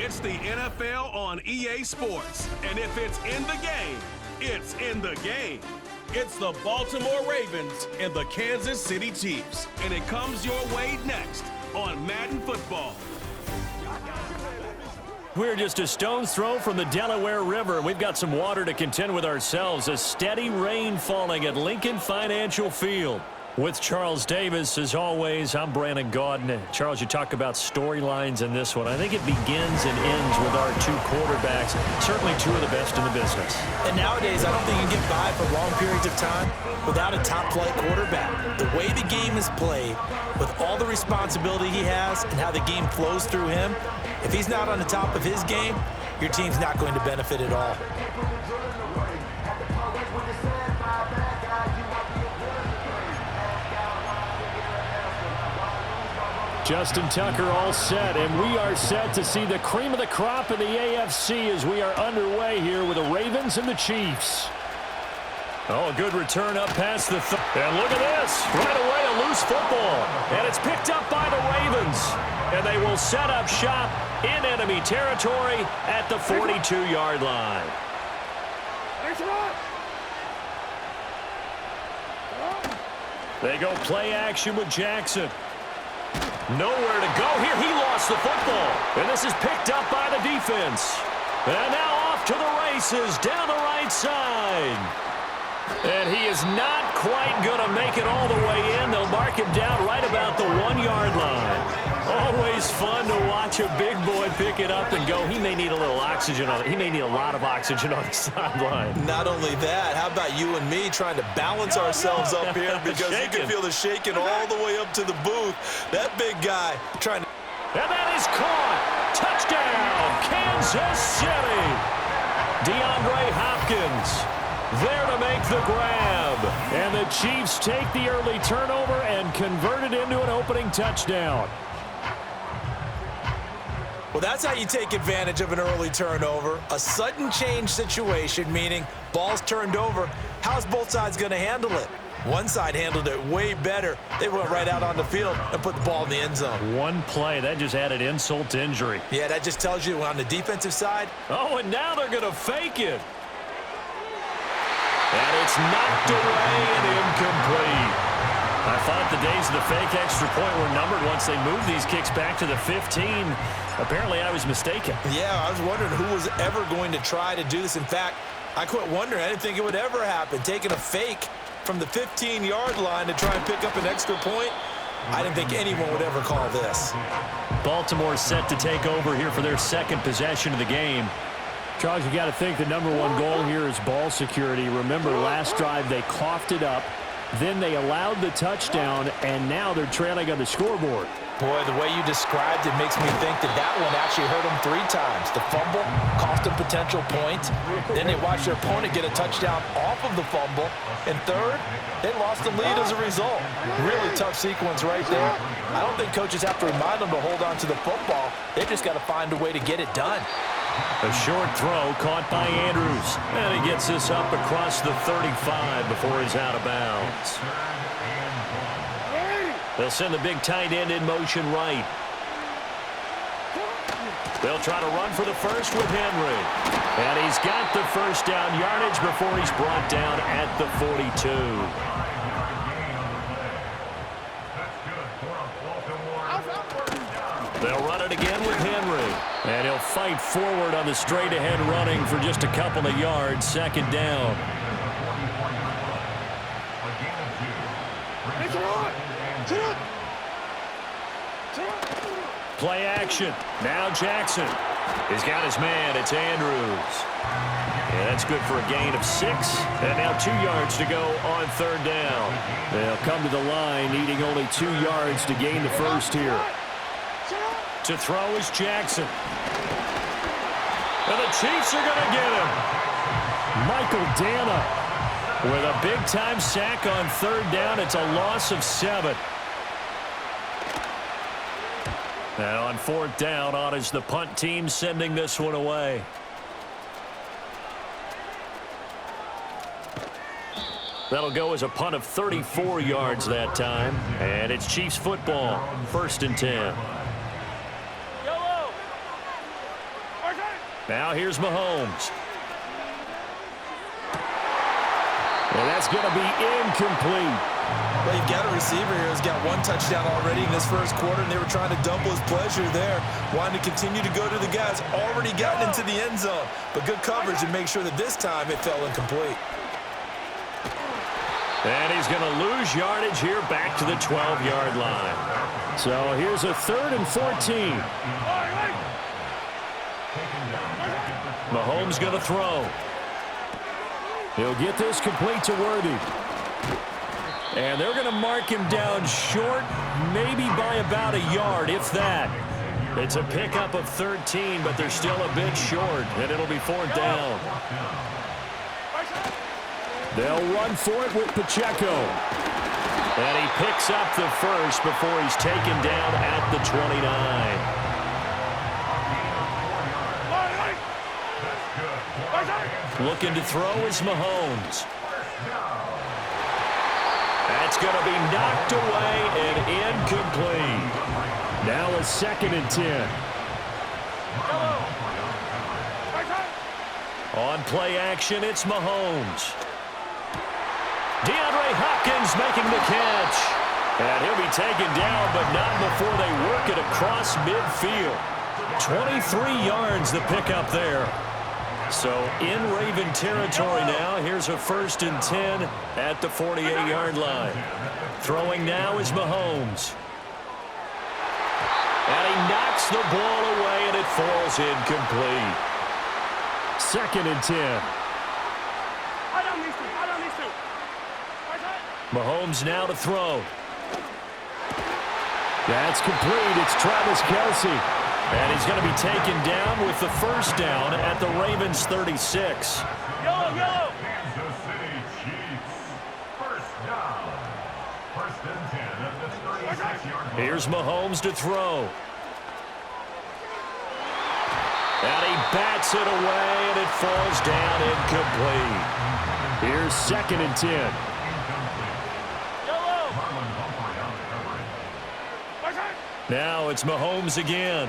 It's the NFL on EA Sports. And if it's in the game, it's in the game. It's the Baltimore Ravens and the Kansas City Chiefs. And it comes your way next on Madden Football. We're just a stone's throw from the Delaware River, and we've got some water to contend with ourselves. A steady rain falling at Lincoln Financial Field. With Charles Davis, as always, I'm Brandon Gaudin. Charles, you talk about storylines in this one. I think it begins and ends with our two quarterbacks, certainly two of the best in the business. And nowadays, I don't think you can get by for long periods of time without a top-flight quarterback. The way the game is played, with all the responsibility he has and how the game flows through him, if he's not on the top of his game, your team's not going to benefit at all. Justin Tucker all set, and we are set to see the cream of the crop in the AFC as we are underway here with the Ravens and the Chiefs. Oh, a good return up past the and look at this. Right away, a loose football. And it's picked up by the Ravens. And they will set up shop in enemy territory at the 42-yard line. They go play action with Jackson. Nowhere to go here. He lost the football. And this is picked up by the defense. And now off to the races down the right side. And he is not quite going to make it all the way in. They'll mark him down right about the 1-yard line. Always fun to watch a big boy pick it up and go. He may need a little oxygen on it. He may need a lot of oxygen on the sideline. Not only that, how about you and me trying to balance ourselves up here because you can feel the shaking all the way up to the booth. That big guy trying to... And that is caught. Touchdown, Kansas City. DeAndre Hopkins there to make the grab. And the Chiefs take the early turnover and convert it into an opening touchdown. Well, that's how you take advantage of an early turnover. A sudden change situation, meaning ball's turned over. How's both sides going to handle it? One side handled it way better. They went right out on the field and put the ball in the end zone. One play, that just added insult to injury. Yeah, that just tells you on the defensive side. Oh, and now they're going to fake it. And it's knocked away and incomplete. I thought the days of the fake extra point were numbered once they moved these kicks back to the 15. Apparently, I was mistaken. Yeah, I was wondering who was ever going to try to do this. In fact, I quit wondering. I didn't think it would ever happen. Taking a fake from the 15-yard line to try and pick up an extra point, I didn't think anyone would ever call this. Baltimore set to take over here for their second possession of the game. Charles, you got to think the number one goal here is ball security. Remember, last drive they coughed it up. Then they allowed the touchdown, and now they're trailing on the scoreboard. Boy, the way you described it makes me think that one actually hurt them 3 times. The fumble cost them potential points. Then they watched their opponent get a touchdown off of the fumble. And third, they lost the lead as a result. Really tough sequence right there. I don't think coaches have to remind them to hold on to the football. They've just got to find a way to get it done. A short throw caught by Andrews. And he gets this up across the 35 before he's out of bounds. They'll send the big tight end in motion right. They'll try to run for the first with Henry. And he's got the first down yardage before he's brought down at the 42. They'll run it again with Henry. And he'll fight forward on the straight-ahead running for just a couple of yards. Second down. Play action. Now Jackson. He's got his man. It's Andrews. Yeah, that's good for a gain of 6. And now 2 yards to go on third down. They'll come to the line needing only 2 yards to gain the first here. To throw is Jackson. And the Chiefs are going to get him. Michael Dana with a big-time sack on third down. It's a loss of 7. Now on fourth down, on is the punt team sending this one away. That'll go as a punt of 34 yards that time. And it's Chiefs football, 1st and 10. Now here's Mahomes. And that's going to be incomplete. Well, you've got a receiver here who's got one touchdown already in this first quarter, and they were trying to double his pleasure there, wanting to continue to go to the guys already gotten into the end zone. But good coverage to make sure that this time it fell incomplete. And he's going to lose yardage here back to the 12-yard line. So here's a 3rd and 14. Mahomes going to throw. He'll get this complete to Worthy. And they're going to mark him down short, maybe by about a yard, if that. It's a pickup of 13, but they're still a bit short, and it'll be 4th down. They'll run for it with Pacheco. And he picks up the first before he's taken down at the 29. Looking to throw is Mahomes. That's going to be knocked away and incomplete. Now a 2nd and 10. On play action, it's Mahomes. DeAndre Hopkins making the catch. And he'll be taken down, but not before they work it across midfield. 23 yards the pickup there. So in Raven territory now, here's a 1st and 10 at the 48-yard line. Throwing now is Mahomes. And he knocks the ball away, and it falls incomplete. 2nd and 10. Mahomes now to throw. That's complete. It's Travis Kelce. And he's going to be taken down with the 1st down at the Ravens 36. Yellow, yellow. Kansas City Chiefs. 1st down. 1st and 10 at the 36-yard line. Here's Mahomes to throw. And he bats it away, and it falls down incomplete. Here's 2nd and 10. Yellow. Now it's Mahomes again.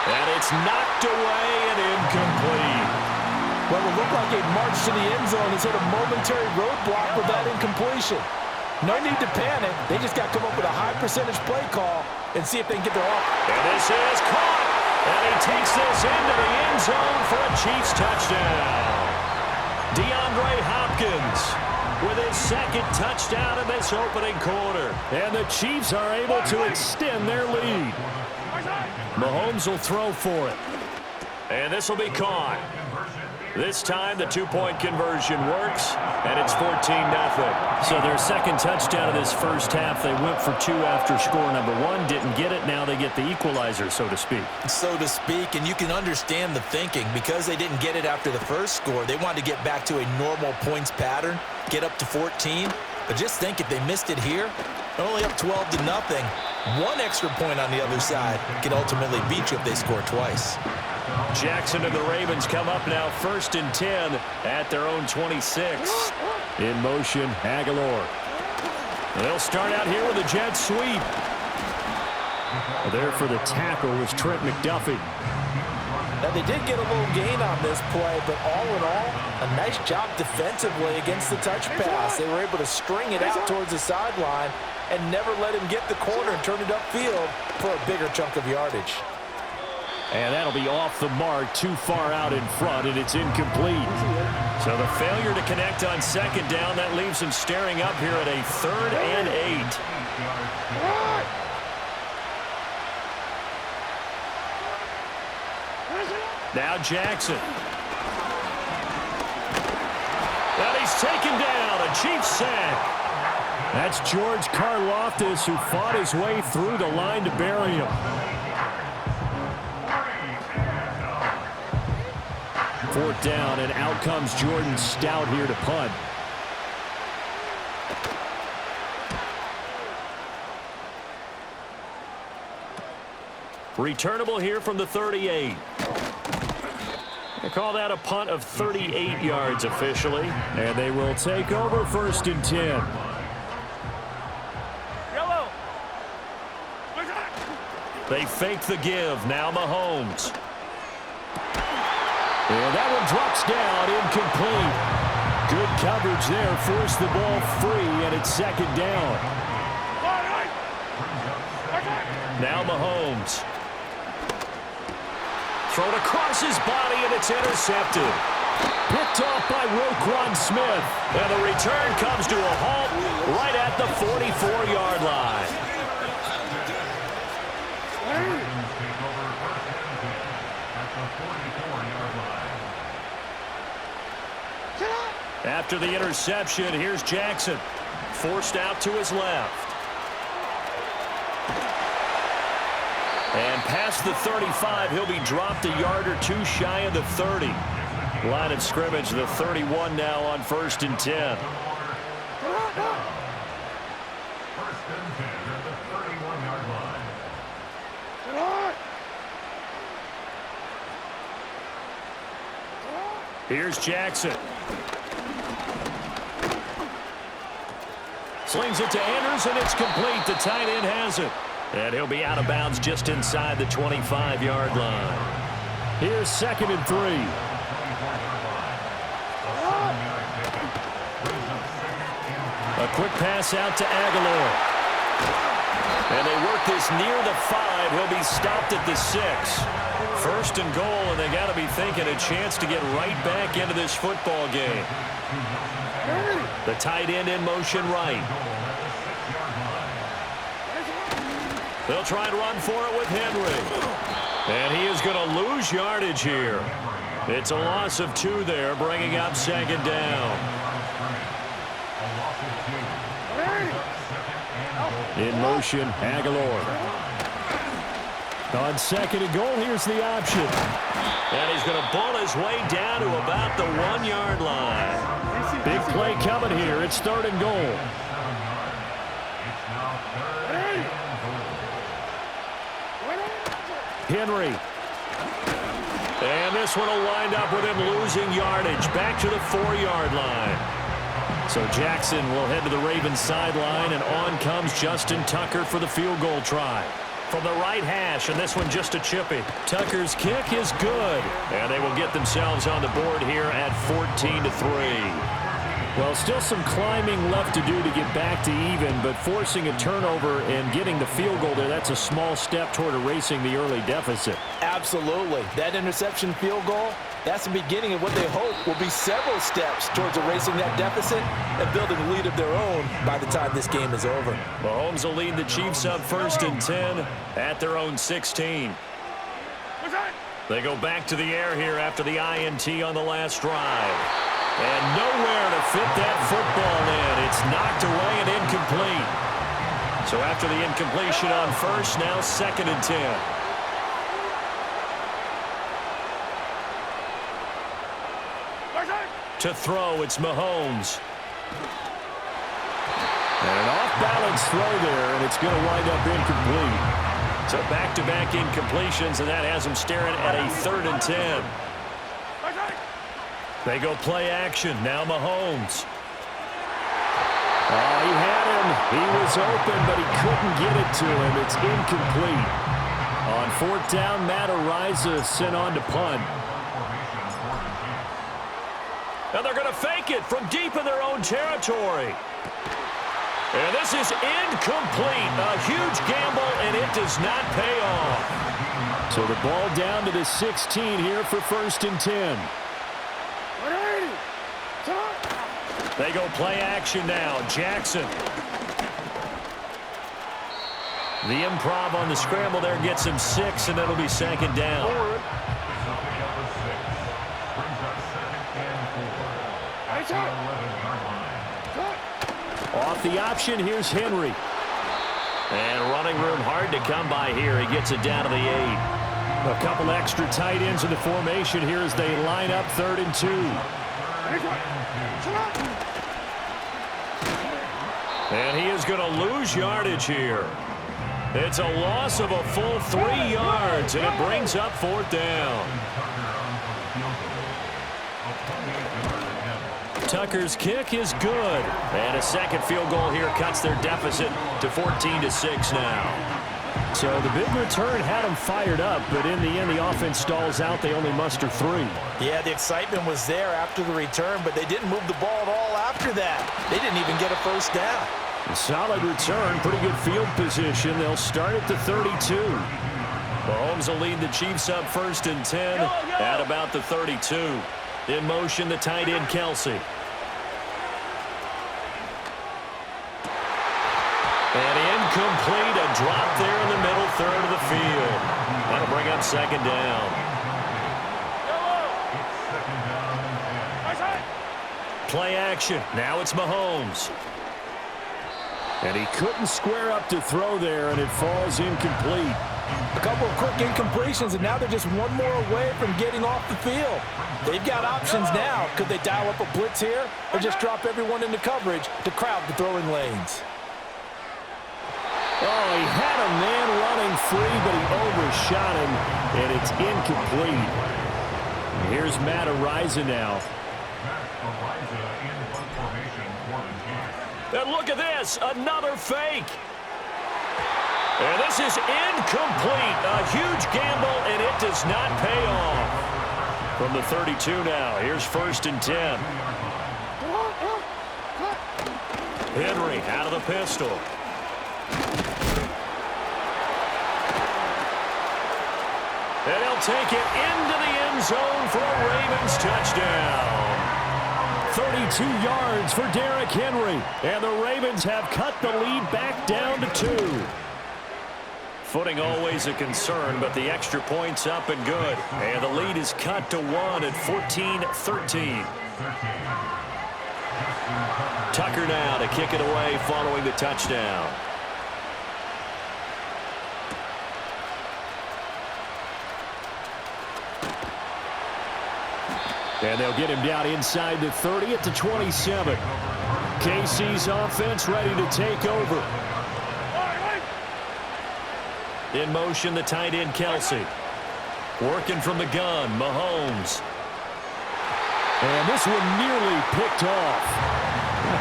And it's knocked away and incomplete. Well, it looked like a march to the end zone has hit a momentary roadblock with that incompletion. No need to panic. They just got to come up with a high percentage play call and see if they can get their off. And this is caught. And he takes this into the end zone for a Chiefs touchdown. DeAndre Hopkins with his 2nd touchdown in this opening quarter. And the Chiefs are able to extend their lead. Mahomes will throw for it. And this will be caught. This time the 2-point conversion works, and it's 14-0. So their 2nd touchdown of this first half, they went for 2 after score number 1, didn't get it. Now they get the equalizer, so to speak. So to speak, and you can understand the thinking. Because they didn't get it after the first score, they wanted to get back to a normal points pattern, get up to 14. But just think, if they missed it here, they're only up 12-0. 1 extra point on the other side can ultimately beat you if they score twice. Jackson and the Ravens come up now 1st and 10 at their own 26. In motion, Aguilar. They'll start out here with a jet sweep. There for the tackle was Trent McDuffie. Now, they did get a little gain on this play, but all in all, a nice job defensively against the touch pass. They were able to string it out towards the sideline and never let him get the corner and turn it upfield for a bigger chunk of yardage. And that'll be off the mark, too far out in front, and it's incomplete. So the failure to connect on 2nd down, that leaves him staring up here at a 3rd and 8. Now Jackson. And he's taken down, a Chiefs sack. That's George Karlaftis, who fought his way through the line to bury him. 4th down, and out comes Jordan Stout here to punt. Returnable here from the 38. They call that a punt of 38 yards officially, and they will take over 1st and 10. They fake the give. Now Mahomes. And that one drops down, incomplete. Good coverage there. Forced the ball free, and it's second down. Now Mahomes. Thrown across his body, and it's intercepted. Picked off by Roquan Smith. And the return comes to a halt right at the 44-yard line. After the interception, here's Jackson. Forced out to his left. And past the 35, he'll be dropped a yard or two shy of the 30. Line of scrimmage, the 31 now on 1st and 10. First and 10 at the 31-yard line. Here's Jackson. Slings it to Andrews, and it's complete. The tight end has it. And he'll be out of bounds just inside the 25-yard line. Here's 2nd and 3. A quick pass out to Aguilar. And they work this near the 5. He'll be stopped at the 6. 1st and goal, and they got to be thinking a chance to get right back into this football game. The tight end in motion right. They'll try and run for it with Henry. And he is going to lose yardage here. It's a loss of 2 there, bringing up 2nd down. In motion, Aguilar. On 2nd and goal, here's the option. And he's going to bull his way down to about the 1-yard line. Big play coming here. It's 3rd and goal. Henry. And this one will wind up with him losing yardage. Back to the 4-yard line. So Jackson will head to the Ravens sideline, and on comes Justin Tucker for the field goal try. From the right hash, and this one just a chippy. Tucker's kick is good. And they will get themselves on the board here at 14-3. Well, still some climbing left to do to get back to even, but forcing a turnover and getting the field goal there, that's a small step toward erasing the early deficit. Absolutely. That interception field goal, that's the beginning of what they hope will be several steps towards erasing that deficit and building a lead of their own by the time this game is over. Mahomes will lead the Chiefs up 1st and 10 at their own 16. They go back to the air here after the INT on the last drive. And nowhere to fit that football in. It's knocked away and incomplete. So after the incompletion on 1st, now 2nd and 10. To throw, it's Mahomes. And an off-balance throw there, and it's going to wind up incomplete. So back-to-back incompletions, and that has him staring at a 3rd and 10. They go play action. Now Mahomes. Oh, he had him. He was open, but he couldn't get it to him. It's incomplete. On 4th down, Matt Ariza sent on to punt. And they're going to fake it from deep in their own territory. And this is incomplete. A huge gamble, and it does not pay off. So the ball down to the 16 here for 1st and 10. They go play action now. Jackson. The improv on the scramble there gets him 6, and it'll be 2nd down. Off the option, here's Henry. And running room hard to come by here. He gets it down to the 8. A couple extra tight ends in the formation here as they line up 3rd and 2. And he is going to lose yardage here. It's a loss of a full 3 yards, and it brings up 4th down. Tucker's kick is good. And a second field goal here cuts their deficit to 14-6 now. So the big return had them fired up, but in the end, the offense stalls out. They only muster 3. Yeah, the excitement was there after the return, but they didn't move the ball at all after that. They didn't even get a first down. A solid return, pretty good field position. They'll start at the 32. Mahomes will lead the Chiefs up 1st and 10 at about the 32. In motion, the tight end, Kelsey. And incomplete, a drop there in the middle third of the field. That'll bring up 2nd down. Play action. Now it's Mahomes. And he couldn't square up to throw there, and it falls incomplete. A couple of quick incompletions, and now they're just one more away from getting off the field. They've got options now. Could they dial up a blitz here or just drop everyone into coverage to crowd the throwing lanes? Oh, he had a man running free, but he overshot him, and it's incomplete. And here's Matt Araiza now. And look at this, another fake. And this is incomplete. A huge gamble, and it does not pay off. From the 32 now, here's 1st and 10. Henry out of the pistol. And he'll take it into the end zone for a Ravens touchdown. 32 yards for Derrick Henry. And the Ravens have cut the lead back down to 2. Footing always a concern, but the extra point's up and good. And the lead is cut to 1 at 14-13. Tucker now to kick it away following the touchdown. And they'll get him down inside the 30 at the 27. KC's offense ready to take over. In motion, the tight end, Kelsey. Working from the gun, Mahomes. And this one nearly picked off.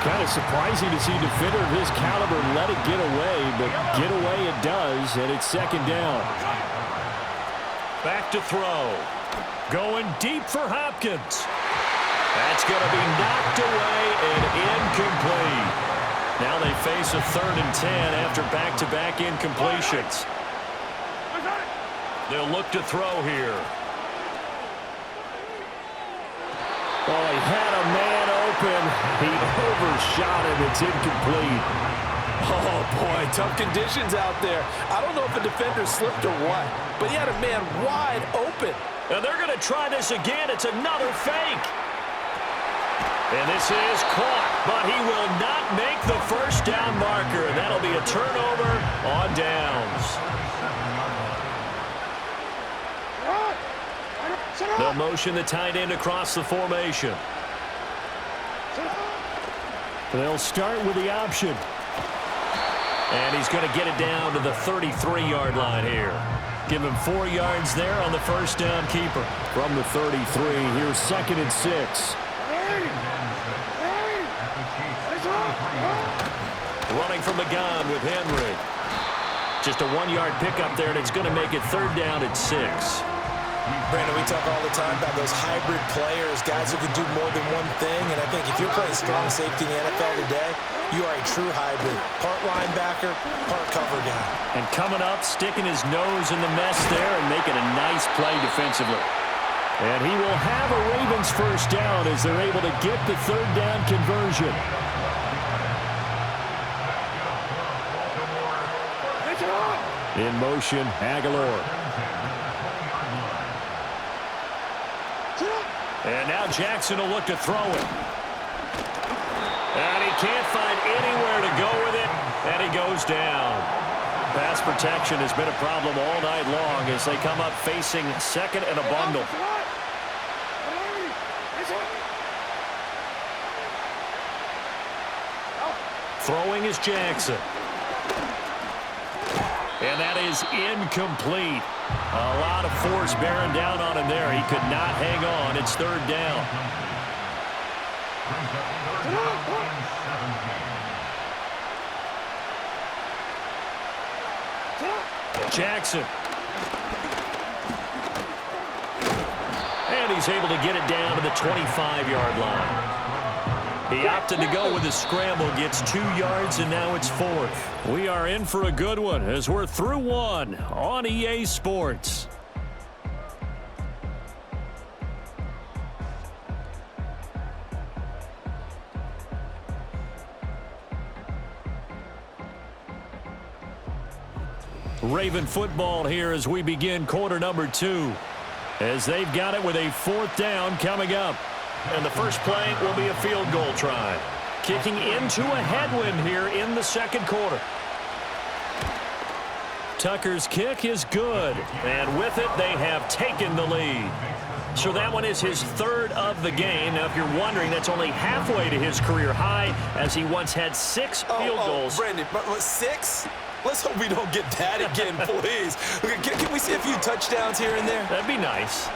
Kind of surprising to see a defender of his caliber let it get away, but get away it does, and it's 2nd down. Back to throw. Going deep for Hopkins. That's going to be knocked away and incomplete. Now they face a 3rd and 10 after back-to-back incompletions. They'll look to throw here. Oh, he had a man open. He overshot him. It's incomplete. Oh, boy, tough conditions out there. I don't know if the defender slipped or what, but he had a man wide open. And they're going to try this again. It's another fake. And this is caught, but he will not make the first down marker. And that'll be a turnover on downs. They'll motion the tight end across the formation. They'll start with the option. And he's going to get it down to the 33-yard line here. Give him 4 yards there on the first down keeper. From the 33, here's 2nd and 6. Running from the gun with Henry. Just a 1-yard pickup there, and it's going to make it 3rd down at 6. Brandon, we talk all the time about those hybrid players, guys who can do more than one thing, and I think if you're playing strong safety in the NFL today, you are a true hybrid. Part linebacker, part cover guy. And coming up, sticking his nose in the mess there and making a nice play defensively. And he will have a Ravens first down as they're able to get the 3rd down conversion. In motion, Aguilar. And now Jackson will look to throw it. And he can't find anywhere to go with it, and he goes down. Pass protection has been a problem all night long as they come up facing 2nd and a bundle. Throwing is Jackson. And that is incomplete. A lot of force bearing down on him there. He could not hang on. It's 3rd down. brings up third down and 17. Jackson. And he's able to get it down to the 25-yard line. He opted to go with a scramble, gets 2 yards, and now it's 4th. We are in for a good one as we're through one on EA Sports. Raven football here as we begin quarter number 2. As they've got it with a 4th down coming up. And the first play will be a field goal try. Kicking into a headwind here in the second quarter. Tucker's kick is good. And with it, they have taken the lead. So that one is his 3rd of the game. Now, if you're wondering, that's only halfway to his career high, as he once had 6 field goals. Brandon, 6? Let's hope we don't get that again, please. Can we see a few touchdowns here and there? That'd be nice.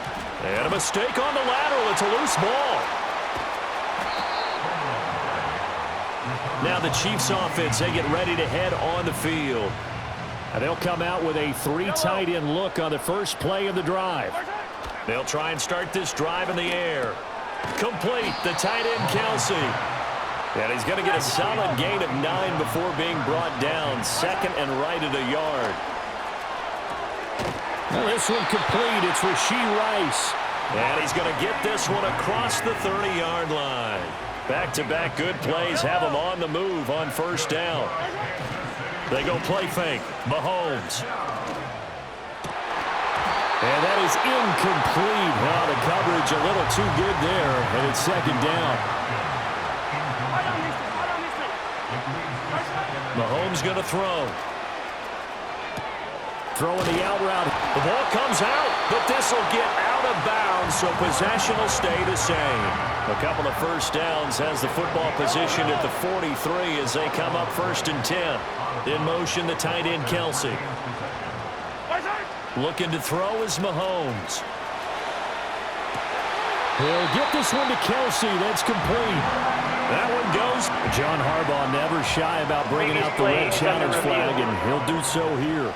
And a mistake on the lateral. It's a loose ball. Now the Chiefs offense, they get ready to head on the field. And they'll come out with a 3 tight end look on the first play of the drive. They'll try and start this drive in the air. Complete, the tight end Kelsey. And he's going to get a solid gain of 9 before being brought down. 2nd and right at a yard. Well, this one complete. It's Rashee Rice. And he's going to get this one across the 30-yard line. Back-to-back good plays have him on the move on first down. They go play fake. Mahomes. And that is incomplete. Now the coverage a little too good there. And it's 2nd down. Mahomes going to throw. Throwing the out route. The ball comes out, but this will get out of bounds, so possession will stay the same. A couple of first downs has the football positioned at the 43 as they come up 1st and 10. In motion, the tight end Kelsey. Looking to throw is Mahomes. He'll get this one to Kelsey. That's complete. That one goes. John Harbaugh never shy about bringing out the red challenge flag, and he'll do so here.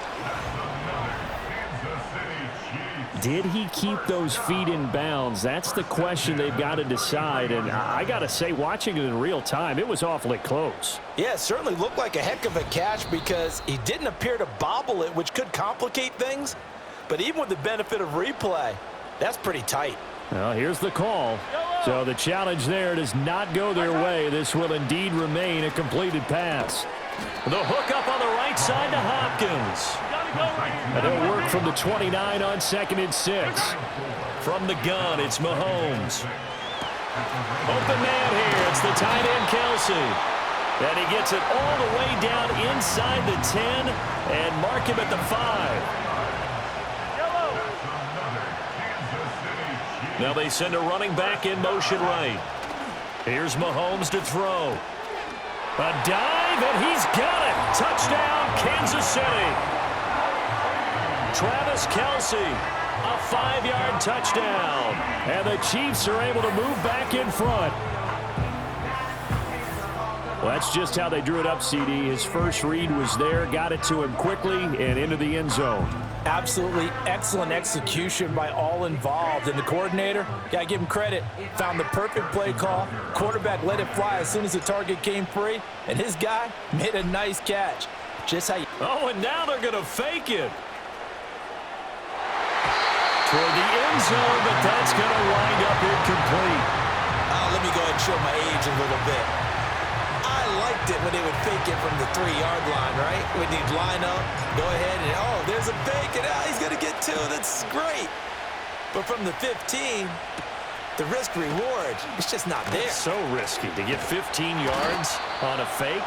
Did he keep those feet in bounds? That's the question they've got to decide. And I got to say, watching it in real time, it was awfully close. Yeah, it certainly looked like a heck of a catch because he didn't appear to bobble it, which could complicate things. But even with the benefit of replay, that's pretty tight. Well, here's the call. So the challenge there does not go their way. This will indeed remain a completed pass. The hook up on the right side to Hopkins. And it'll work from the 29 on 2nd and 6. From the gun, it's Mahomes. Open man here. It's the tight end Kelsey. And he gets it all the way down inside the 10 and mark him at the 5. Now they send a running back in motion right. Here's Mahomes to throw. A dive, and he's got it. Touchdown, Kansas City. Travis Kelce, a 5-yard touchdown. And the Chiefs are able to move back in front. Well, that's just how they drew it up, CD. His first read was there, got it to him quickly, and into the end zone. Absolutely excellent execution by all involved. And the coordinator, got to give him credit, found the perfect play call. Quarterback let it fly as soon as the target came free, and his guy made a nice catch. Just how you... Oh, and now they're going to fake it. Toward the end zone, but that's going to wind up incomplete. Let me go ahead and show my age a little bit. I liked it when they would fake it from the 3-yard line, right? When they'd line up, go ahead and, oh, there's a fake, and he's going to get 2. That's great. But from the 15, the risk-reward, it's just not there. So risky to get 15 yards on a fake.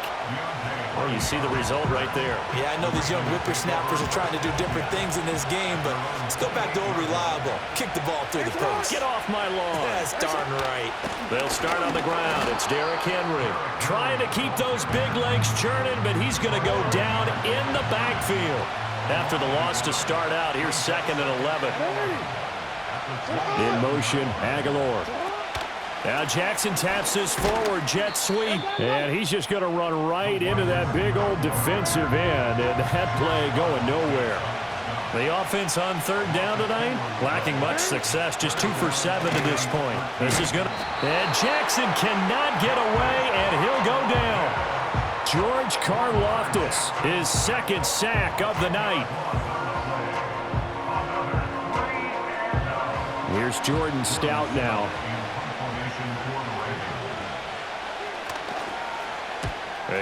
Well, you see the result right there. Yeah, I know these young whippersnappers are trying to do different things in this game, but let's go back to old reliable. Kick the ball through the post. Get off my lawn. That's darn right. They'll start on the ground. It's Derrick Henry trying to keep those big legs churning, but he's going to go down in the backfield. After the loss to start out, here's 2nd and 11. In motion, Aguilar. Now Jackson taps this forward jet sweep, and he's just going to run right into that big old defensive end, and that play going nowhere. The offense on third down tonight, lacking much success, just 2 for 7 to this point. This is going to, and Jackson cannot get away, and he'll go down. George Karlaftis, his second sack of the night. Here's Jordan Stout now.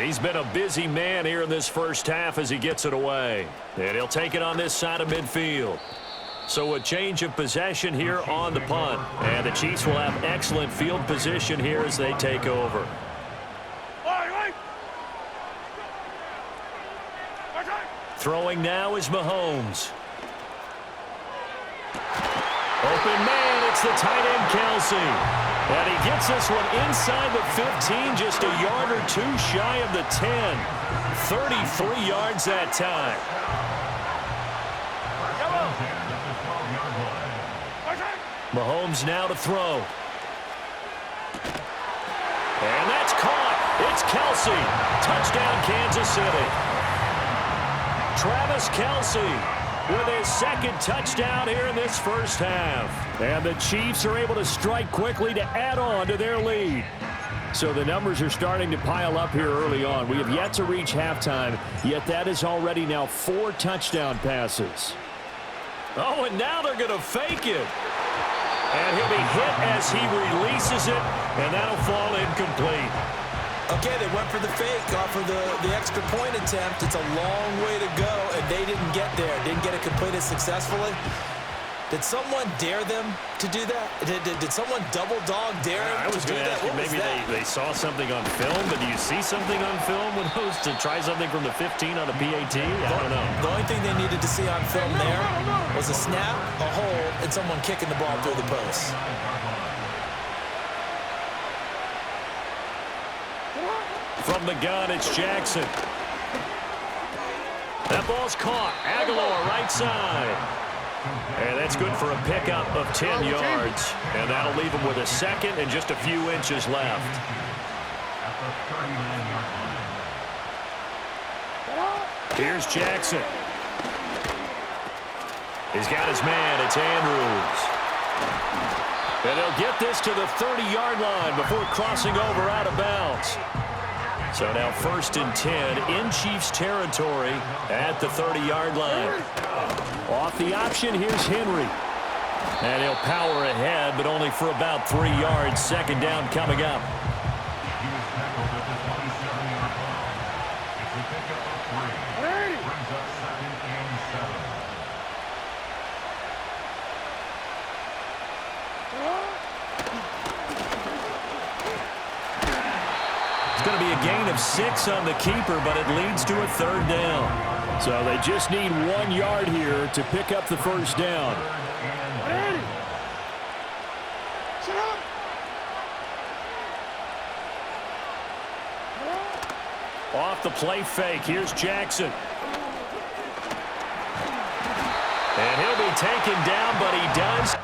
He's been a busy man here in this first half as he gets it away. And he'll take it on this side of midfield. So a change of possession here on the punt. And the Chiefs will have excellent field position here as they take over. Throwing now is Mahomes. Open man, it's the tight end Kelsey. And he gets this one inside the 15, just a yard or two shy of the 10. 33 yards that time. Mahomes now to throw. And that's caught. It's Kelsey. Touchdown, Kansas City. Travis Kelsey with his second touchdown here in this first half. And the Chiefs are able to strike quickly to add on to their lead. So the numbers are starting to pile up here early on. We have yet to reach halftime, yet that is already now 4 touchdown passes. Oh, and now they're going to fake it. And he'll be hit as he releases it, and that'll fall incomplete. Okay, they went for the fake off of the extra point attempt. It's a long way to go, and they didn't get there. Didn't get it completed successfully. Did someone dare them to do that? Did someone double dog dare them to do that? I was going to ask you, maybe they saw something on film, but do you see something on film with those to try something from the 15 on a PAT? I don't know. The only thing they needed to see on film there was a snap, a hold, and someone kicking the ball through the post. From the gun, it's Jackson. That ball's caught. Aguilar right side. And that's good for a pickup of 10 yards. And that'll leave him with a second and just a few inches left. Here's Jackson. He's got his man. It's Andrews. And they'll get this to the 30-yard line before crossing over out of bounds. So now 1st and 10 in Chiefs territory at the 30-yard line. Off the option, here's Henry. And he'll power ahead, but only for about 3 yards. Second down coming up. It's going to be a gain of 6 on the keeper, but it leads to a 3rd down. So they just need 1 yard here to pick up the first down. Off the play fake, here's Jackson. And he'll be taken down, but he does.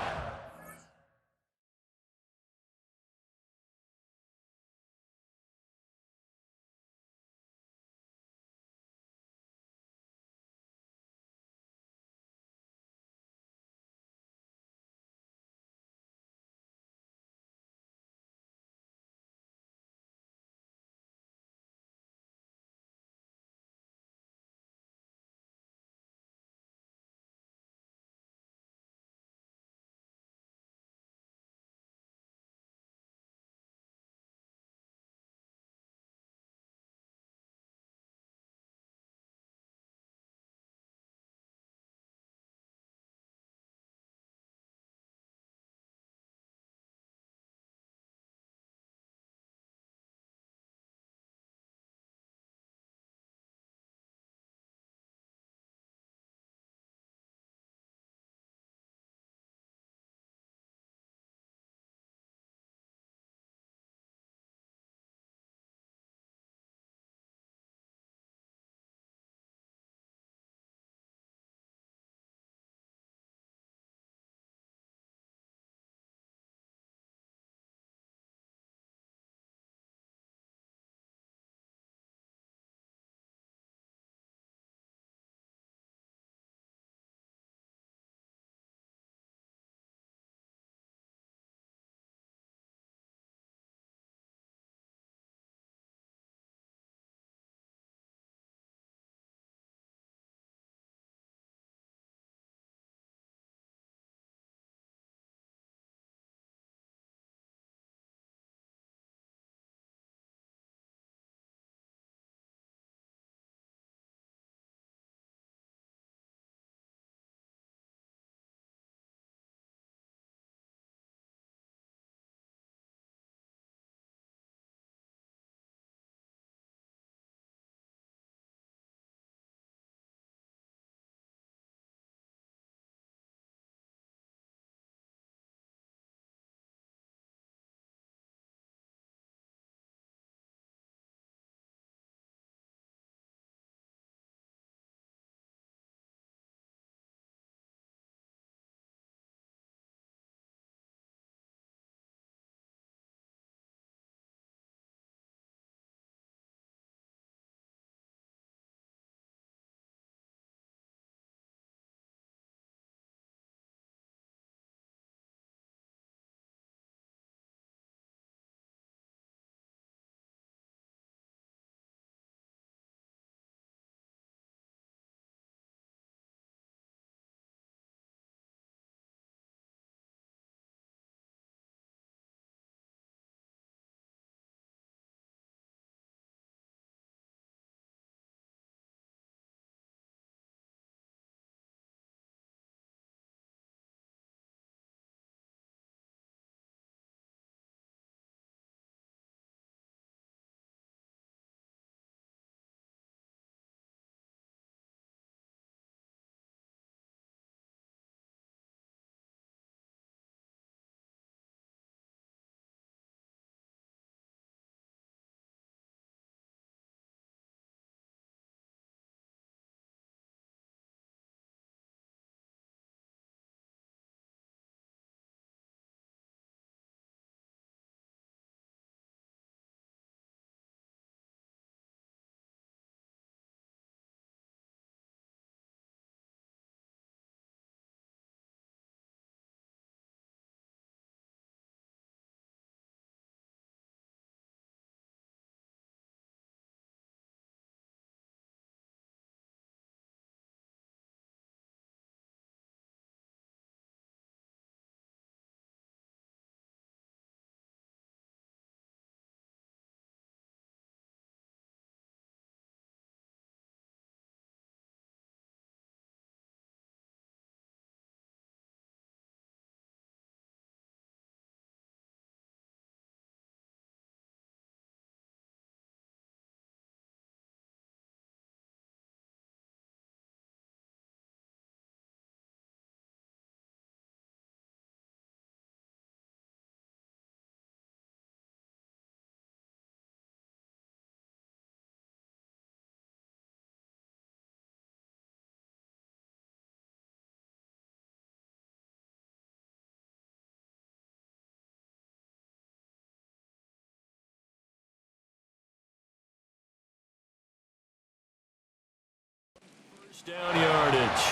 Down yardage.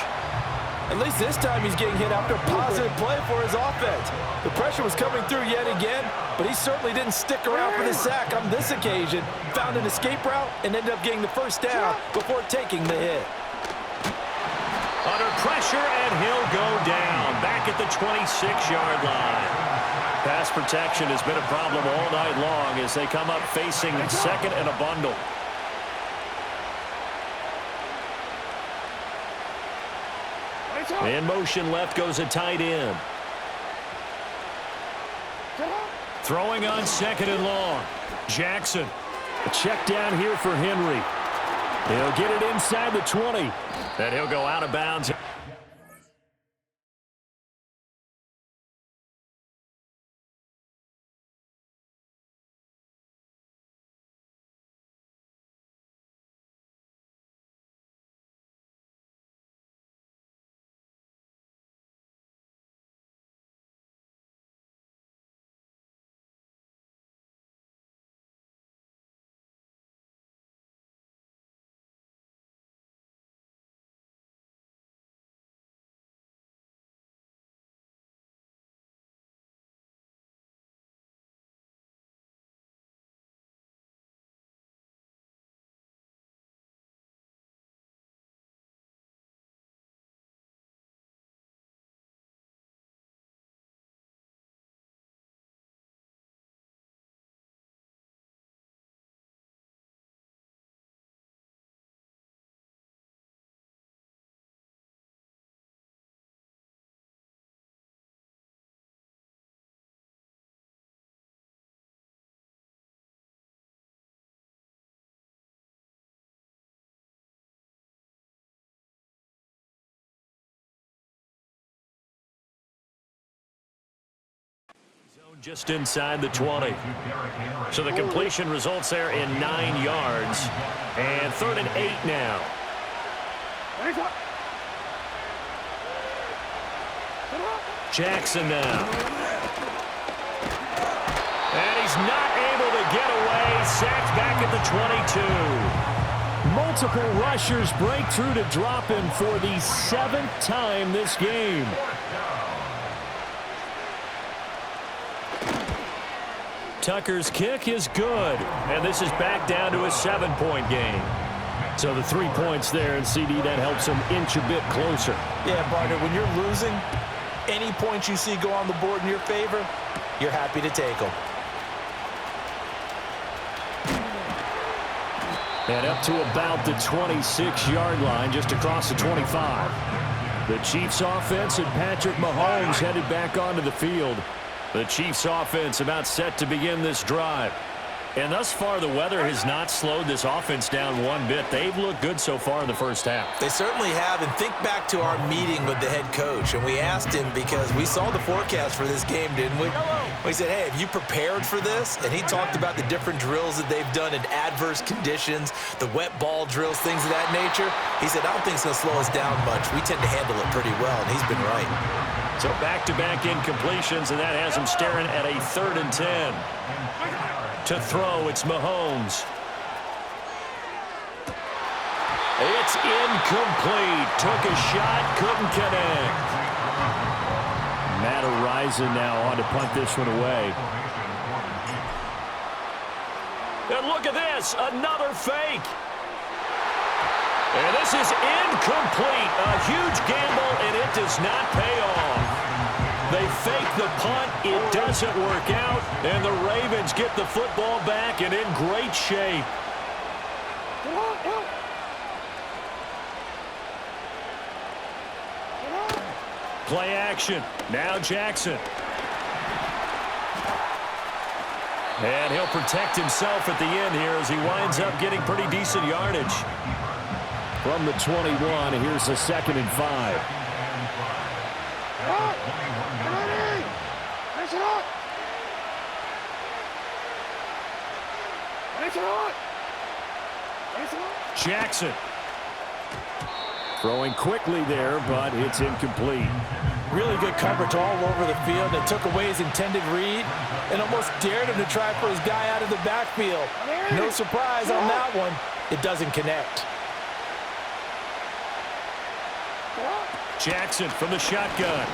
At least this time he's getting hit after a positive play for his offense. The pressure was coming through yet again, but he certainly didn't stick around for the sack on this occasion. Found an escape route and ended up getting the first down before taking the hit. Under pressure, and he'll go down. Back at the 26-yard line. Pass protection has been a problem all night long as they come up facing second and a bundle. In motion left goes a tight end. Throwing on second and long. Jackson. A check down here for Henry. He'll get it inside the 20. And he'll go out of bounds. Just inside the 20. So the completion results there in 9 yards. And 3rd and 8 now. Jackson now. And he's not able to get away. Sacked back at the 22. Multiple rushers break through to drop him for the 7th time this game. Tucker's kick is good, and this is back down to a 7-point game. So the 3 points there, and CD, that helps him inch a bit closer. Yeah, partner, when you're losing, any points you see go on the board in your favor, you're happy to take them. And up to about the 26-yard line, just across the 25. The Chiefs offense and Patrick Mahomes headed back onto the field. The Chiefs offense about set to begin this drive. And thus far, the weather has not slowed this offense down one bit. They've looked good so far in the first half. They certainly have. And think back to our meeting with the head coach. And we asked him, because we saw the forecast for this game, didn't we? We said, hey, have you prepared for this? And he talked about the different drills that they've done in adverse conditions, the wet ball drills, things of that nature. He said, I don't think it's going to slow us down much. We tend to handle it pretty well, and he's been right. So back-to-back incompletions, and that has him staring at a 3rd and 10. To throw, it's Mahomes. It's incomplete. Took a shot, couldn't connect. Matt Araiza now on to punt this one away. And look at this, another fake. And this is incomplete. A huge gamble, and it does not pay off. They fake the punt. It doesn't work out, and the Ravens get the football back and in great shape. Play action. Now Jackson. And he'll protect himself at the end here as he winds up getting pretty decent yardage. From the 21, here's a 2nd and 5. Jackson. Throwing quickly there, but it's incomplete. Really good coverage all over the field. They took away his intended read and almost dared him to try for his guy out of the backfield. No surprise on that one. It doesn't connect. Jackson from the shotgun.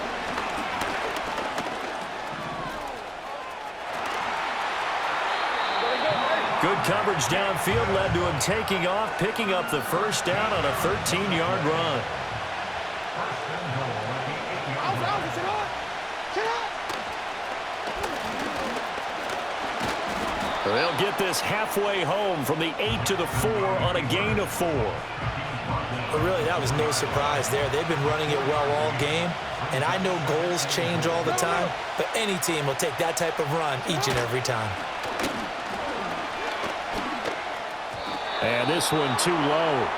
Good coverage downfield led to him taking off, picking up the first down on a 13-yard run. They'll get this halfway home from the 8 to the 4 on a gain of 4. But really, that was no surprise there. They've been running it well all game, and I know goals change all the time, but any team will take that type of run each and every time. And this one too low.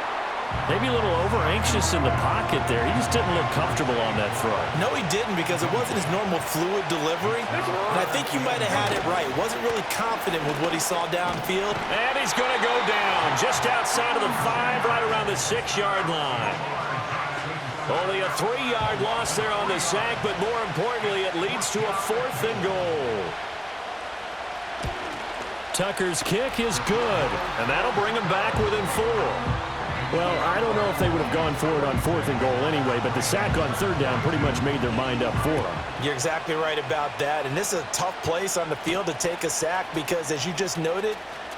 Maybe a little over-anxious in the pocket there. He just didn't look comfortable on that throw. No, he didn't, because it wasn't his normal fluid delivery. And I think you might have had it right. Wasn't really confident with what he saw downfield. And he's going to go down just outside of the 5, right around the 6-yard line. Only a 3-yard loss there on the sack, but more importantly, it leads to a 4th and goal. Tucker's kick is good, and that'll bring him back within 4. Well, I don't know if they would have gone for it on 4th and goal anyway, but the sack on 3rd down pretty much made their mind up for them. You're exactly right about that, and this is a tough place on the field to take a sack because, as you just noted,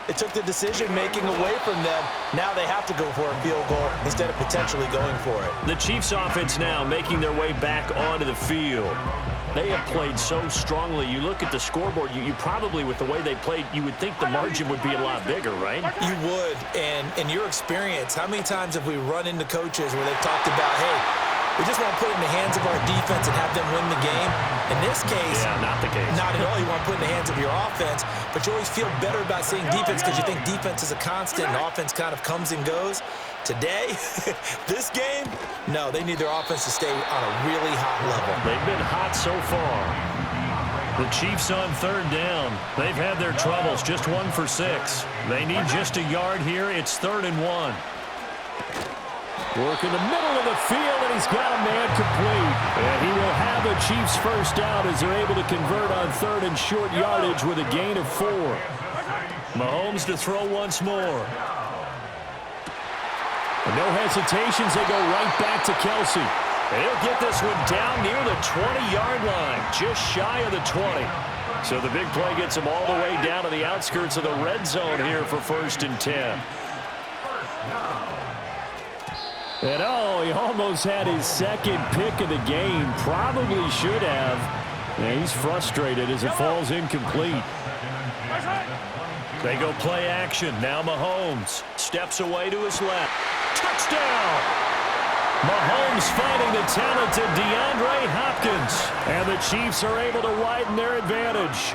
it took the decision-making away from them. Now they have to go for a field goal instead of potentially going for it. The Chiefs offense now making their way back onto the field. They have played so strongly. You look at the scoreboard, you probably, with the way they played, you would think the margin would be a lot bigger, right? You would, and in your experience, how many times have we run into coaches where they've talked about, hey, we just want to put it in the hands of our defense and have them win the game? In this case, yeah, not the case. Not at all. You want to put it in the hands of your offense, but you always feel better about seeing defense because you think defense is a constant and offense kind of comes and goes. Today, this game, no, they need their offense to stay on a really hot level. They've been hot so far. The Chiefs on 3rd down. They've had their troubles, just 1 for 6. They need just a yard here. It's 3rd and 1. Work in the middle of the field, and he's got a man complete. And he will have a Chiefs first down as they're able to convert on 3rd and short yardage with a gain of 4. Mahomes to throw once more. No hesitations, they go right back to Kelsey. And he'll get this one down near the 20-yard line, just shy of the 20. So the big play gets him all the way down to the outskirts of the red zone here for 1st and 10. And oh, he almost had his 2nd pick of the game. Probably should have. And he's frustrated as it falls incomplete. They go play action. Now Mahomes steps away to his left. Touchdown! Mahomes finding the talented DeAndre Hopkins. And the Chiefs are able to widen their advantage.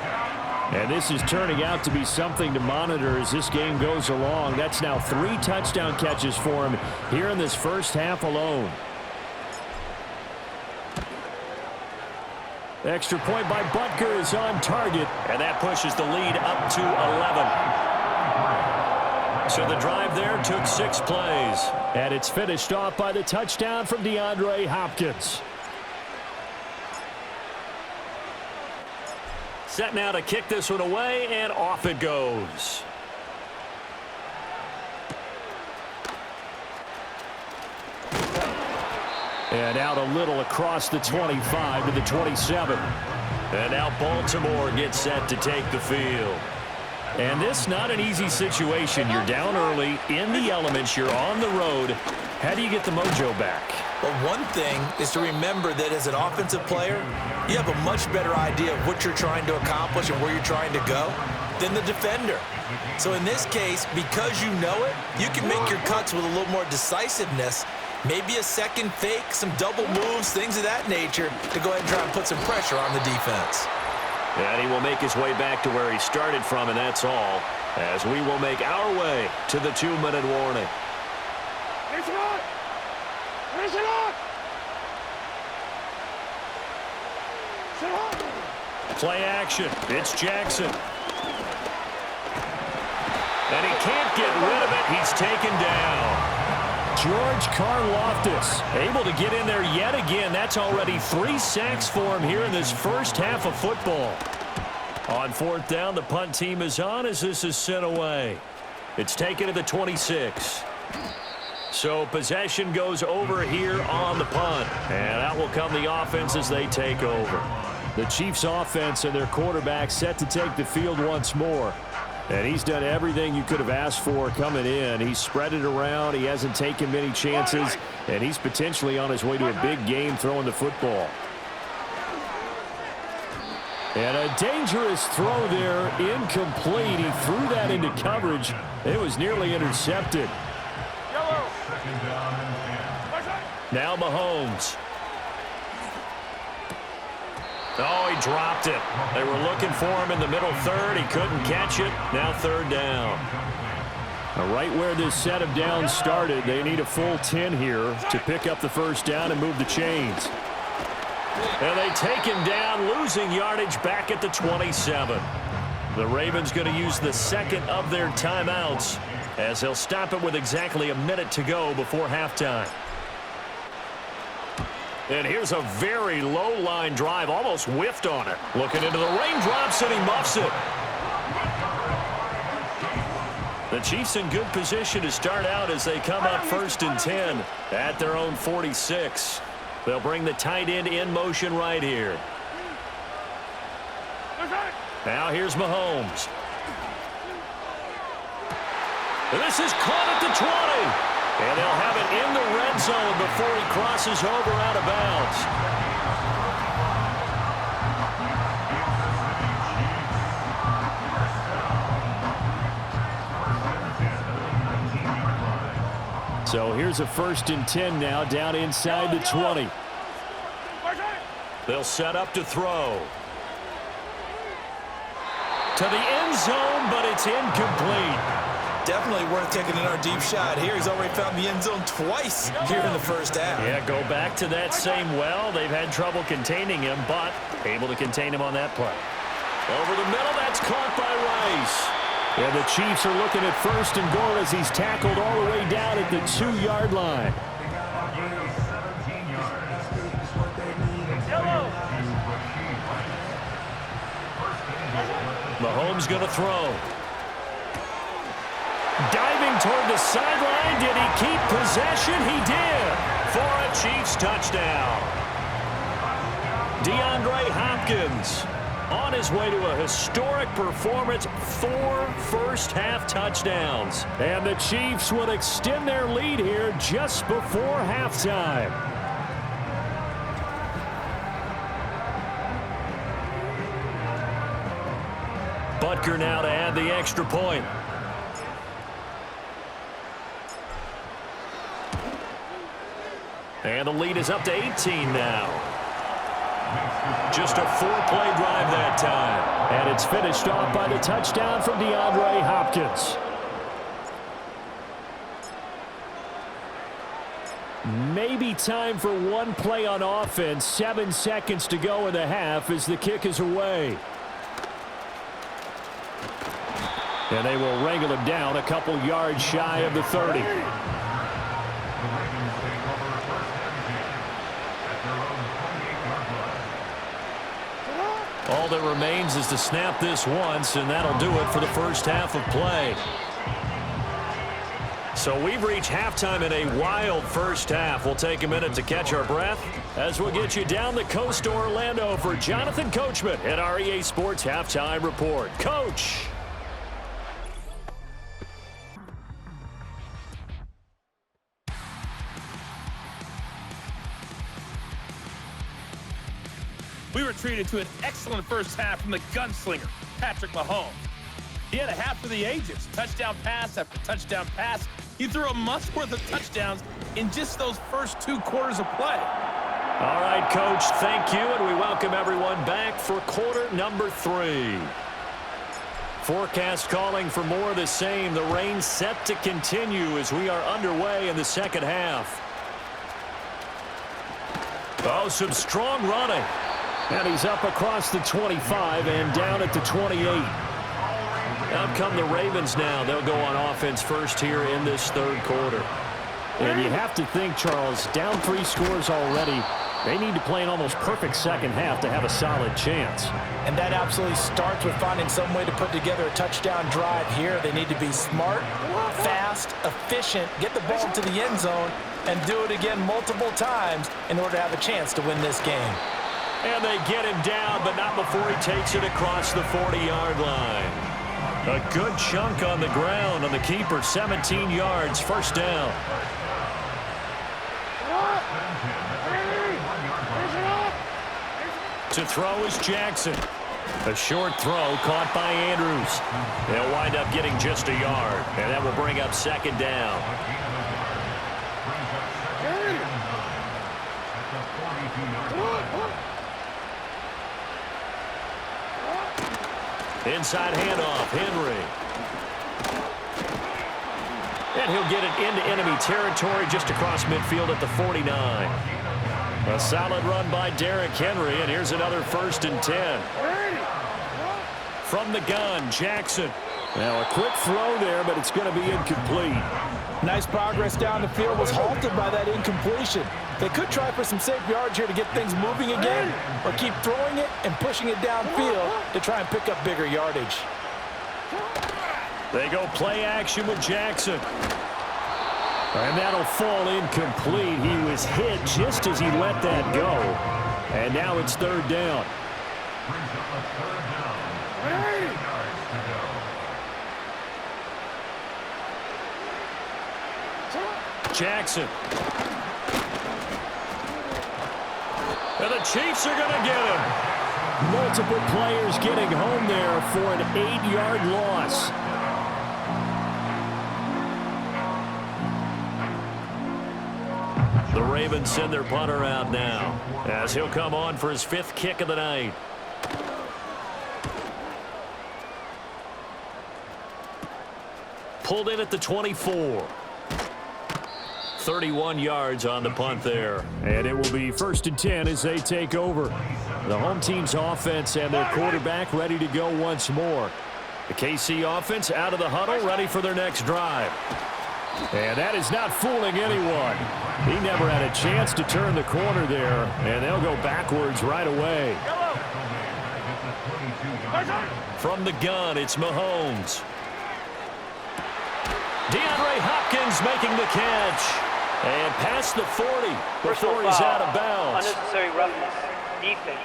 And this is turning out to be something to monitor as this game goes along. That's now 3 touchdown catches for him here in this first half alone. Extra point by Butker is on target, and that pushes the lead up to 11. So the drive there took 6 plays, and it's finished off by the touchdown from DeAndre Hopkins. Set now to kick this one away, and off it goes. And out a little across the 25 to the 27. And now Baltimore gets set to take the field. And this not an easy situation. You're down early, in the elements, you're on the road. How do you get the mojo back? Well, one thing is to remember that as an offensive player, you have a much better idea of what you're trying to accomplish and where you're trying to go than the defender. So in this case, because you know it, you can make your cuts with a little more decisiveness, maybe a second fake, some double moves, things of that nature, to go ahead and try and put some pressure on the defense. And he will make his way back to where he started from, and that's all, as we will make our way to the 2-minute warning. Play action. It's Jackson. And he can't get rid of it. He's taken down. George Karlaftis able to get in there yet again. That's already 3 sacks for him here in this first half of football. On 4th down, the punt team is on as this is sent away. It's taken to the 26. So possession goes over here on the punt. And out will come the offense as they take over. The Chiefs offense and their quarterback set to take the field once more. And he's done everything you could have asked for coming in. He's spread it around. He hasn't taken many chances. And he's potentially on his way to a big game throwing the football. And a dangerous throw there, incomplete. He threw that into coverage. It was nearly intercepted. Now Mahomes. Oh, he dropped it. They were looking for him in the middle third. He couldn't catch it. Now third down. Right where this set of downs started, they need a full 10 here to pick up the first down and move the chains. And they take him down, losing yardage back at the 27. The Ravens going to use the second of their timeouts as they'll stop it with exactly a minute to go before halftime. And here's a very low line drive, almost whiffed on it. Looking into the raindrops, and he muffs it. The Chiefs in good position to start out as they come up 1st and 10 at their own 46. They'll bring the tight end in motion right here. Now here's Mahomes. This is caught at the 20. And they'll have it in the red zone before he crosses over out of bounds. So here's a 1st and 10 now, down inside the 20. They'll set up to throw. To the end zone, but it's incomplete. Definitely worth taking another deep shot here. He's already found the end zone twice here in the first half. Yeah, go back to that same well. They've had trouble containing him, but able to contain him on that play. Over the middle, that's caught by Rice. And the Chiefs are looking at 1st and goal as he's tackled all the way down at the 2-yard line. Mahomes going to throw. Diving toward the sideline. Did he keep possession? He did. For a Chiefs touchdown. DeAndre Hopkins on his way to a historic performance. 4 first-half touchdowns. And the Chiefs will extend their lead here just before halftime. Butker now to add the extra point. And the lead is up to 18 now. Just a 4-play drive that time. And it's finished off by the touchdown from DeAndre Hopkins. Maybe time for one play on offense. 7 seconds to go in the half as the kick is away. And they will wrangle him down a couple yards shy of the 30. All that remains is to snap this once, and that'll do it for the first half of play. So we've reached halftime in a wild first half. We'll take a minute to catch our breath as we'll get you down the coast to Orlando for Jonathan Coachman at our EA Sports Halftime Report. Coach! We were treated to an excellent first half from the gunslinger, Patrick Mahomes. He had a half for the ages, touchdown pass after touchdown pass. He threw a month's worth of touchdowns in just those first 2 quarters of play. All right, Coach, thank you, and we welcome everyone back for quarter number 3. Forecast calling for more of the same. The rain set to continue as we are underway in the second half. Oh, some strong running. And he's up across the 25 and down at the 28. Out come the Ravens now. They'll go on offense first here in this third quarter. And you have to think, Charles, down 3 scores already. They need to play an almost perfect second half to have a solid chance. And that absolutely starts with finding some way to put together a touchdown drive here. They need to be smart, fast, efficient, get the ball to the end zone, and do it again multiple times in order to have a chance to win this game. And they get him down, but not before he takes it across the 40-yard line. A good chunk on the ground on the keeper, 17 yards, first down. To throw is Jackson. A short throw caught by Andrews. They'll wind up getting just a yard, and that will bring up second down. Inside handoff, Henry. And he'll get it into enemy territory just across midfield at the 49. A solid run by Derrick Henry, and here's another 1st and 10. From the gun, Jackson. Now a quick throw there, but it's going to be incomplete. Nice progress down the field, was halted by that incompletion. They could try for some safe yards here to get things moving again, or keep throwing it and pushing it downfield to try and pick up bigger yardage. They go play action with Jackson. And that'll fall incomplete. He was hit just as he let that go. And now it's 3rd down. Jackson. And the Chiefs are going to get him. Multiple players getting home there for an 8-yard loss. The Ravens send their punter out now as he'll come on for his 5th kick of the night. Pulled in at the 24. 31 yards on the punt there. And it will be 1st and 10 as they take over. The home team's offense and their quarterback ready to go once more. The KC offense out of the huddle, ready for their next drive. And that is not fooling anyone. He never had a chance to turn the corner there, and they'll go backwards right away. From the gun, it's Mahomes. DeAndre Hopkins making the catch. And past the 40 before he's out of bounds. Unnecessary roughness. Defense.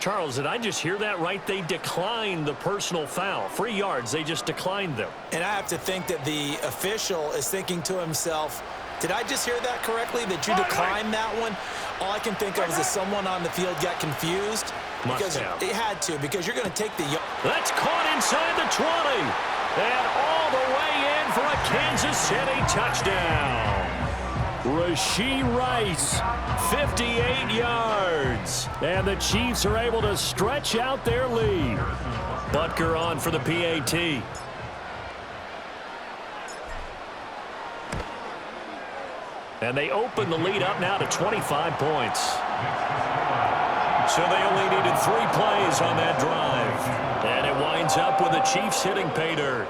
Charles, did I just hear that right? They declined the personal foul. 3 yards, they just declined them. And I have to think that the official is thinking to himself, did I just hear that correctly, that you declined that one? All I can think of is that someone on the field got confused. Because it had to, because you're going to take the... That's caught inside the 20. And all the way in for a Kansas City touchdown. Rashee Rice, 58 yards. And the Chiefs are able to stretch out their lead. Butker on for the PAT. And they open the lead up now to 25 points. So they only needed 3 plays on that drive. And it winds up with the Chiefs hitting pay dirt.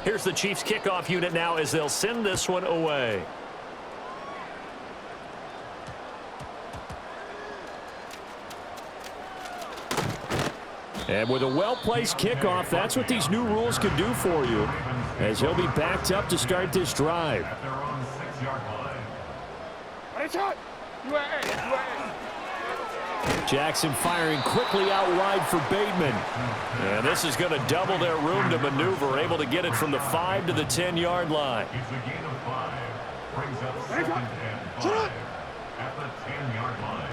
Here's the Chiefs kickoff unit now as they'll send this one away. And with a well-placed kickoff, that's what these new rules can do for you, as he'll be backed up to start this drive. Jackson firing quickly out wide for Bateman. And this is going to double their room to maneuver, able to get it from the 5 to the 10-yard line. It's a gain of 5. Brings up 2nd and 5 at the 10-yard line.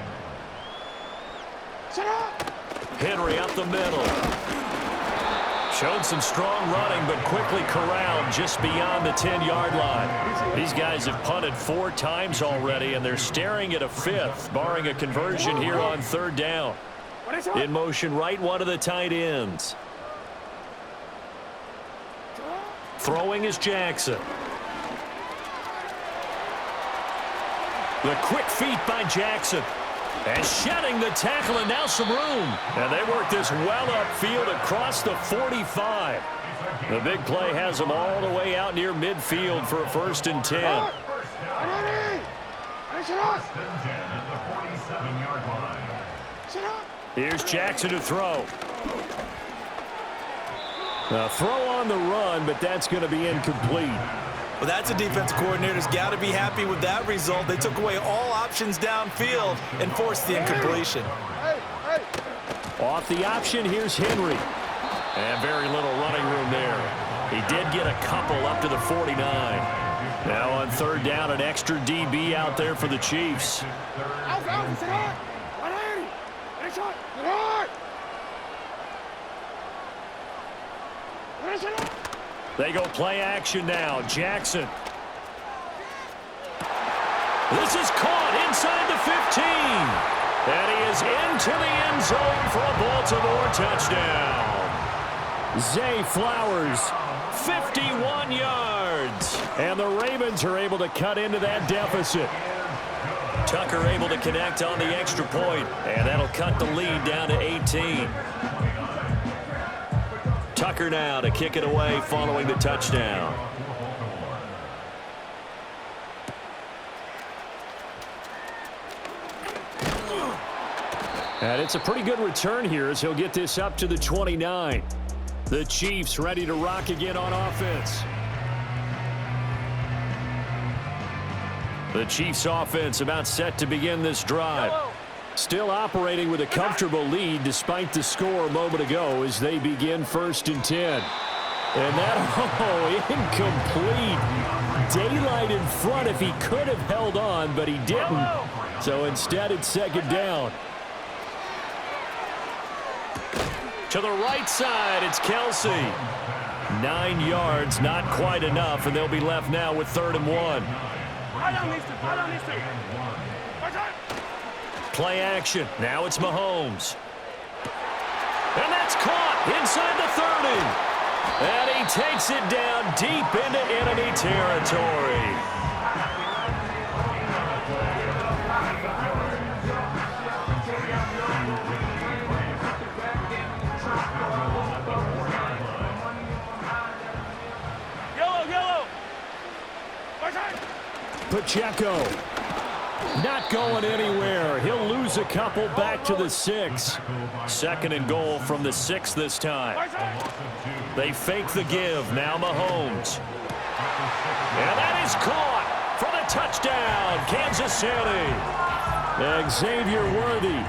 Henry up the middle. Showed some strong running, but quickly corralled just beyond the 10-yard line. These guys have punted 4 times already, and they're staring at a 5th, barring a conversion here on 3rd down. In motion, right one of the tight ends. Throwing is Jackson. The quick feet by Jackson. And shedding the tackle, and now some room. And they work this well upfield across the 45. The big play has them all the way out near midfield for a 1st and 10. First and 10 at the 47-yard line. Here's Jackson to throw. A throw on the run, but that's going to be incomplete. Well, that's a defensive coordinator's got to be happy with that result. They took away all options downfield and forced the incompletion. Off the option, here's Henry. And very little running room there. He did get a couple up to the 49. Now on 3rd down, an extra DB out there for the Chiefs. They go play action now. Jackson. This is caught inside the 15. And he is into the end zone for a Baltimore touchdown. Zay Flowers, 51 yards. And the Ravens are able to cut into that deficit. Tucker able to connect on the extra point, and that'll cut the lead down to 18. Tucker now to kick it away following the touchdown. And it's a pretty good return here as he'll get this up to the 29. The Chiefs ready to rock again on offense. The Chiefs offense about set to begin this drive. Still operating with a comfortable lead despite the score a moment ago as they begin 1st and 10. And that, incomplete. Daylight in front if he could have held on, but he didn't. So instead it's 2nd down. To the right side, it's Kelsey. 9 yards, not quite enough, and they'll be left now with 3rd and 1. Play action. Now it's Mahomes. And that's caught inside the 30. And he takes it down deep into enemy territory. Pacheco not going anywhere. He'll lose a couple back to the 6. 2nd and goal from the 6 this time. They fake the give. Now Mahomes. And that is caught for the touchdown. Kansas City. Xavier Worthy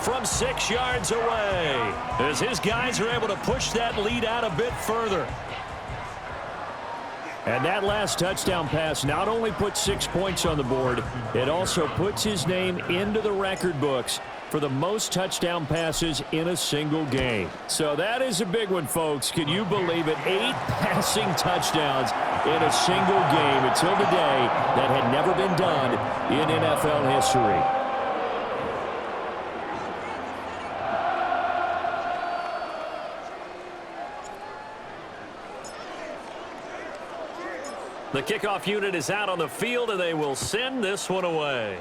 from 6 yards away as his guys are able to push that lead out a bit further. And that last touchdown pass not only puts 6 points on the board, it also puts his name into the record books for the most touchdown passes in a single game. So that is a big one, folks. Can you believe it? 8 passing touchdowns in a single game until today. That had never been done in NFL history. The kickoff unit is out on the field, and they will send this one away.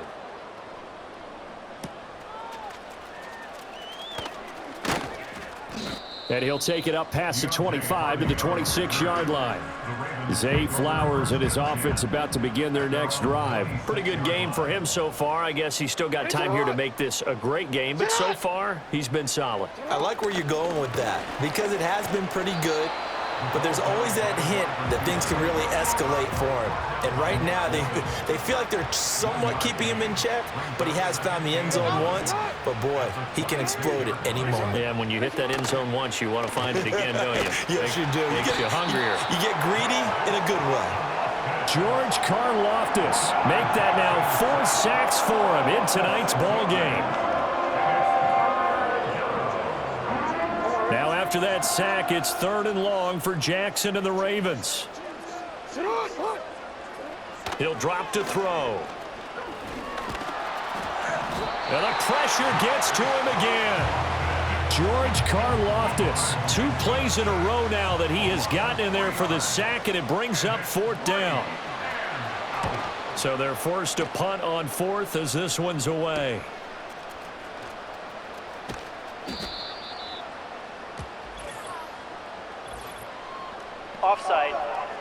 And he'll take it up past the 25 to the 26-yard line. Zay Flowers and his offense about to begin their next drive. Pretty good game for him so far. I guess he's still got time here to make this a great game, but so far, he's been solid. I like where you're going with that because it has been pretty good. But there's always that hint that things can really escalate for him. And right now, they feel like they're somewhat keeping him in check, but he has found the end zone once. But, boy, he can explode at any moment. Yeah, and when you hit that end zone once, you want to find it again, don't you? Yes, you do. Makes you hungrier. You get greedy in a good way. George Karlaftis make that now 4 sacks for him in tonight's ball game. Now after that sack, it's 3rd and long for Jackson and the Ravens. He'll drop to throw. And the pressure gets to him again. George Karlaftis, 2 plays in a row now that he has gotten in there for the sack, and it brings up 4th down. So they're forced to punt on 4th as this one's away.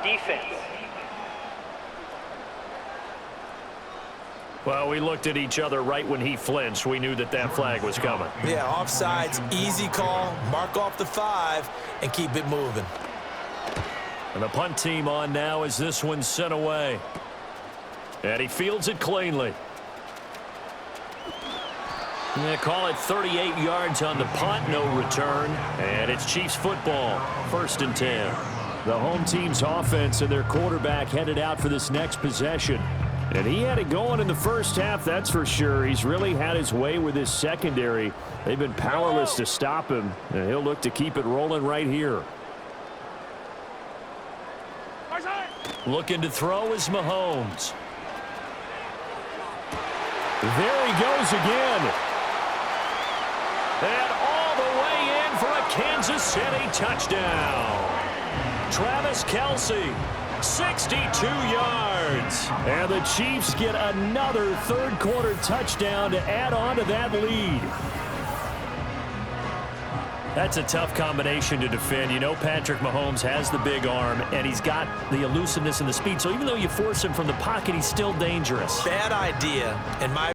defense. Well, we looked at each other right when he flinched. We knew that that flag was coming. Yeah, offsides, easy call. Mark off the 5 and keep it moving. And the punt team on now as this one's sent away. And he fields it cleanly. They call it 38 yards on the punt, no return. And it's Chiefs football, 1st and 10. The home team's offense and their quarterback headed out for this next possession. And he had it going in the first half, that's for sure. He's really had his way with his secondary. They've been powerless to stop him, and he'll look to keep it rolling right here. Looking to throw is Mahomes. There he goes again. And all the way in for a Kansas City touchdown. Travis Kelce, 62 yards. And the Chiefs get another third-quarter touchdown to add on to that lead. That's a tough combination to defend. You know Patrick Mahomes has the big arm, and he's got the elusiveness and the speed. So even though you force him from the pocket, he's still dangerous. Bad idea, in my